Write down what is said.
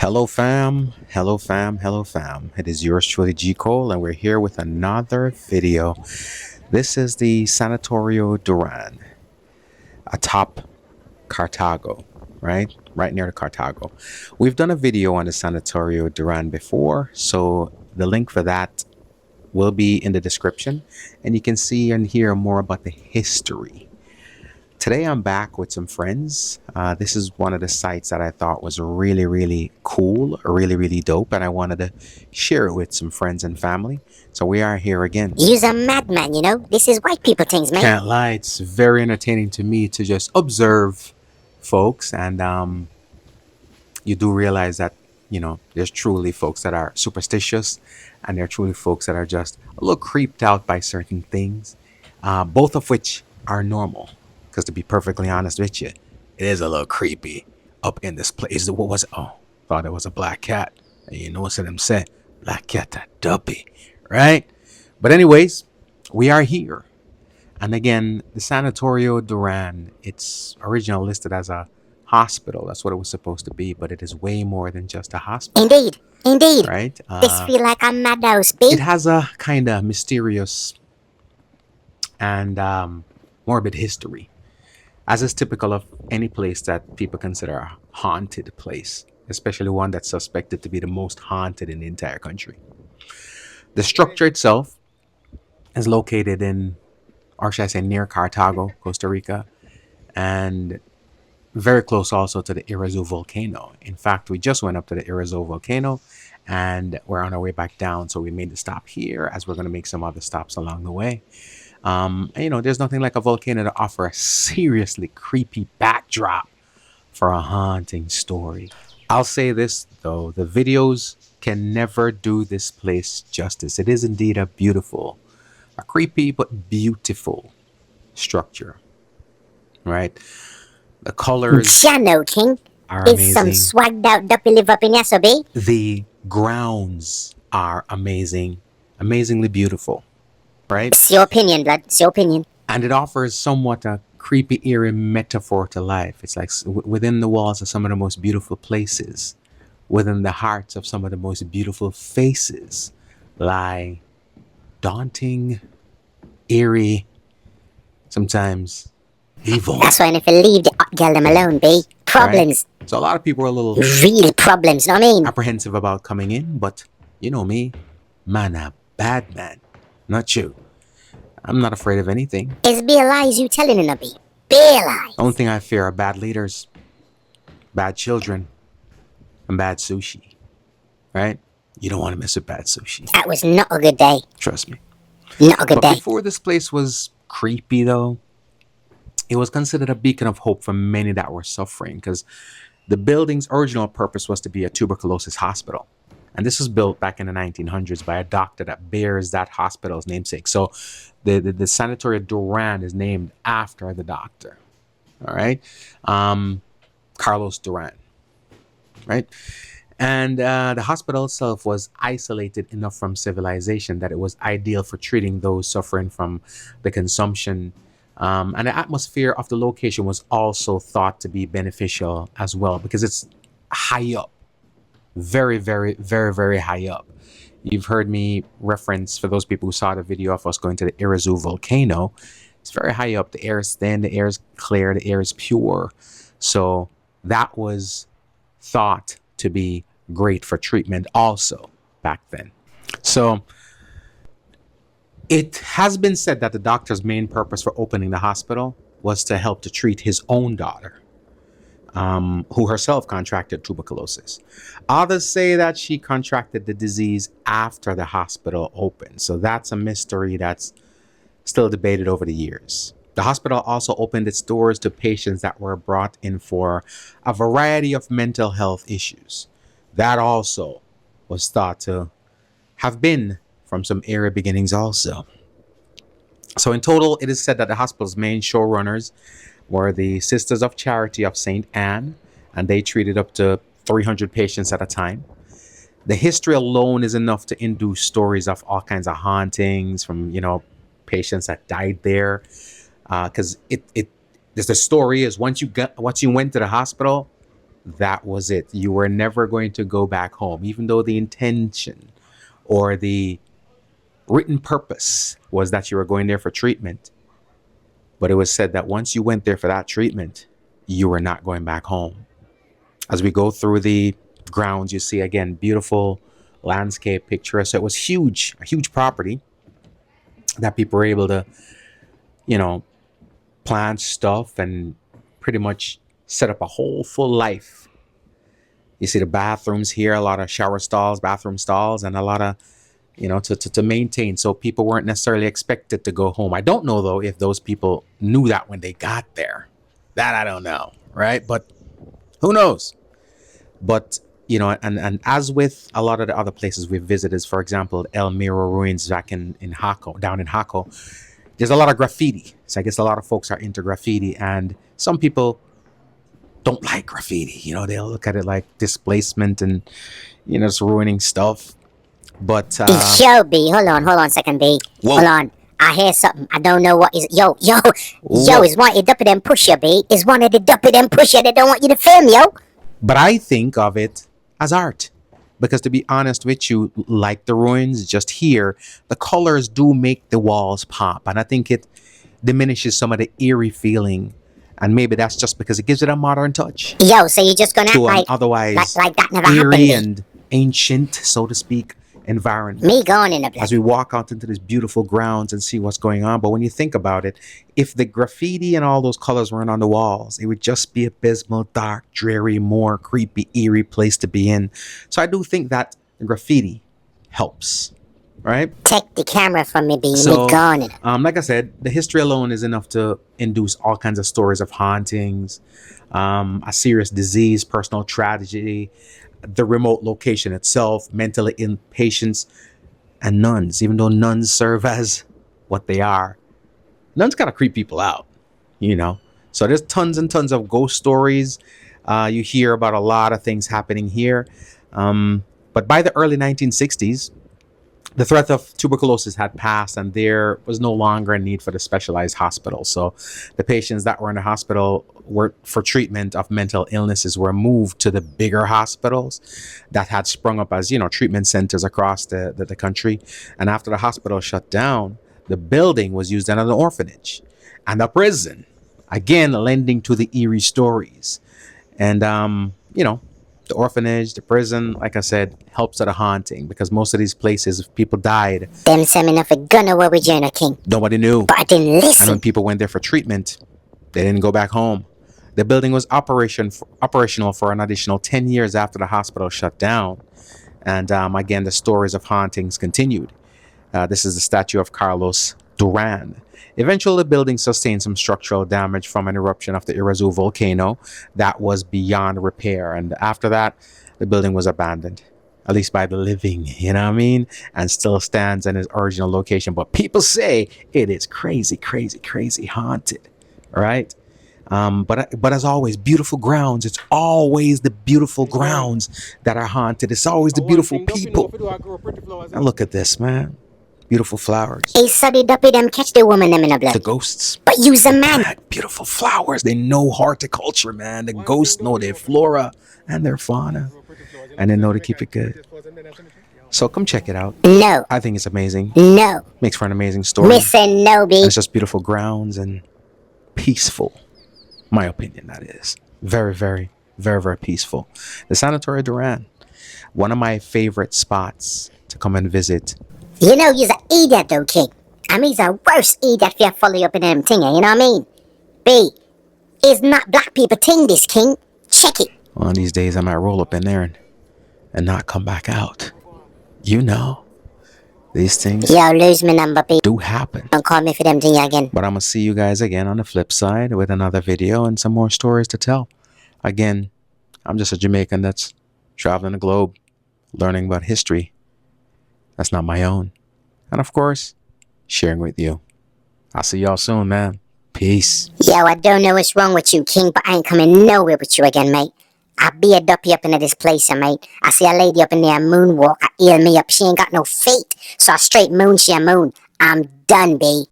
Hello, fam. Hello, fam. Hello, fam. It is yours truly, G. Cole, and we're here with another video. This is the Sanatorio Duran, atop Cartago, right? Right near the Cartago. We've done a video on the Sanatorio Duran before, so the link for that will be in the description, and you can see and hear more about the history. Today I'm back with some friends. This is one of the sites that I thought was really, really cool, really dope, and I wanted to share it with some friends and family. So we are here again. You's a madman, you know? This is white people things, man. Can't lie, it's very entertaining to me to just observe folks, and you do realize that, there's truly folks that are superstitious, and there are truly folks that are just a little creeped out by certain things, both of which are normal. Because to be perfectly honest with you, it is a little creepy up in this place. What was it? Oh, thought it was a black cat. And you know what them say? Black cat, that duppy, right? But anyways, we are here. And again, the Sanatorio Duran, it's originally listed as a hospital. That's what it was supposed to be, but it is way more than just a hospital. Indeed. Right? This feel like a madhouse, B. It has a kind of mysterious and morbid history, as is typical of any place that people consider a haunted place, especially one that's suspected to be the most haunted in the entire country. The structure itself is located in, or should I say, near Cartago, Costa Rica, and very close also to the Irazu volcano. In fact, we just went up to the Irazu volcano and we're on our way back down, so we made the stop here as we're going to make some other stops along the way. There's nothing like a volcano to offer a seriously creepy backdrop for a haunting story. I'll say this, though, the videos can never do this place justice. It is indeed a creepy but beautiful structure, right? The colors Jano King are is some amazing. swagged out duppy live up in Yasobe. The grounds are amazing, amazingly beautiful. Right? It's your opinion, blood. It's your opinion. And it offers somewhat a creepy, eerie metaphor to life. It's like within the walls of some of the most beautiful places, within the hearts of some of the most beautiful faces, lie daunting, eerie, sometimes evil. That's why if you leave the girl them alone, B. Problems. Right? So a lot of people are a little real problems, know what I mean? apprehensive about coming in, but you know me, man, a bad man. Not you. I'm not afraid of anything. It's bare lies you telling in a B. Bare lies. The only thing I fear are bad leaders, bad children, and bad sushi. Right? You don't want to mess with bad sushi. That was not a good day. Trust me. Not a good day. Before this place was creepy, though, it was considered a beacon of hope for many that were suffering, because the building's original purpose was to be a tuberculosis hospital. And this was built back in the 1900s by a doctor that bears that hospital's namesake. So the Sanatorio Duran is named after the doctor. All right. Carlos Duran. Right. And the hospital itself was isolated enough from civilization that it was ideal for treating those suffering from the consumption. And the atmosphere of the location was also thought to be beneficial as well, because it's high up. Very high up. You've heard me reference, for those people who saw the video of us going to the Irazu volcano, it's very high up. The air is thin, the air is clear, the air is pure. So that was thought to be great for treatment also back then. So it has been said that the doctor's main purpose for opening the hospital was to help to treat his own daughter, who herself contracted tuberculosis. Others say that she contracted the disease after the hospital opened. So that's a mystery that's still debated over the years. The hospital also opened its doors to patients that were brought in for a variety of mental health issues. That also was thought to have been from some era beginnings also. So in total, it is said that the hospital's main showrunners were the Sisters of Charity of St. Anne, and they treated up to 300 patients at a time. The history alone is enough to induce stories of all kinds of hauntings from, patients that died there. Because the story is once you went to the hospital, that was it. You were never going to go back home, even though the intention or the written purpose was that you were going there for treatment. But it was said that once you went there for that treatment, you were not going back home. As we go through the grounds, you see again beautiful landscape picture. So it was huge, a huge property that people were able to, you know, plant stuff and pretty much set up a whole full life. You see the bathrooms here, a lot of shower stalls, bathroom stalls, and a lot of, to maintain. So people weren't necessarily expected to go home. I don't know, though, if those people knew that when they got there. That I don't know, right? But who knows? But, and as with a lot of the other places we've visited, for example, El Miro ruins back in Jaco, down in Jaco, there's a lot of graffiti. So I guess a lot of folks are into graffiti, and some people don't like graffiti. They'll look at it like displacement and, it's ruining stuff. But Yo, B, hold on, second, B. Whoa. Hold on. I hear something. I don't know what is. Yo, Whoa. is one of the duppy them pusher, B. Is one of the duppy them pusher that don't want you to film, yo. But I think of it as art. Because to be honest with you, like the ruins just here, the colors do make the walls pop. And I think it diminishes some of the eerie feeling. And maybe that's just because it gives it a modern touch. Yo, so you're just gonna act To an like otherwise like that never happened, eerie B. and ancient, so to speak, environment. Me going in the As we walk out into these beautiful grounds and see what's going on. But when you think about it, if the graffiti and all those colors weren't on the walls, it would just be abysmal, dark, dreary, more creepy, eerie place to be in. So I do think that the graffiti helps, right? Take the camera from me, B. So, me gone in it. like I said, the history alone is enough to induce all kinds of stories of hauntings, a serious disease, personal tragedy, the remote location itself, mentally ill patients, and nuns. Even though nuns serve as what they are, nuns gotta creep people out, So there's tons and tons of ghost stories. You hear about a lot of things happening here. But by the early 1960s, the threat of tuberculosis had passed, and there was no longer a need for the specialized hospital. So the patients that were in the hospital were for treatment of mental illnesses were moved to the bigger hospitals that had sprung up as, treatment centers across the country. And after the hospital shut down, the building was used as an orphanage and a prison, again, lending to the eerie stories. And, the orphanage, the prison, like I said, helps at a haunting because most of these places, if people died, them send me nothing gonna work with Jonah King. Nobody knew. But I didn't And listen. when people went there for treatment, they didn't go back home. The building was operational for an additional 10 years after the hospital shut down. And again, the stories of hauntings continued. This is the statue of Carlos Duran. Eventually, the building sustained some structural damage from an eruption of the Irazu volcano that was beyond repair. And after that, the building was abandoned, at least by the living, and still stands in its original location. But people say it is crazy, crazy, crazy haunted, right? But as always, beautiful grounds. It's always the beautiful grounds that are haunted. It's always the beautiful people. And look at this, man. Beautiful flowers. He said the duppy them catch the woman them in the blood. The ghosts. But use a man. Plant beautiful flowers. They know horticulture, man. The ghosts know their flora and their fauna. And they know to keep it good. So come check it out. No. I think it's amazing. No. Makes for an amazing story. Listen, no, B. And it's just beautiful grounds and peaceful. My opinion, that is. Very, very, very, very peaceful. The Sanatorio Duran. One of my favorite spots to come and visit. You know, you're an idiot, though, King. I mean, he's a worse idiot if you follow you up in them thing, you know what I mean? B, it's not black people thing, this, King. Check it. One of these days, I might roll up in there and not come back out. These things Yo, lose my number, B. do happen. Don't call me for them thing again. But I'm going to see you guys again on the flip side with another video and some more stories to tell. Again, I'm just a Jamaican that's traveling the globe, learning about history that's not my own. And of course, sharing with you. I'll see y'all soon, man. Peace. Yo, I don't know what's wrong with you, King, but I ain't coming nowhere with you again, mate. I be a duppy up into this place, mate. I see a lady up in there moonwalk. I eel me up. She ain't got no feet. So I straight moon she a moon. I'm done, B.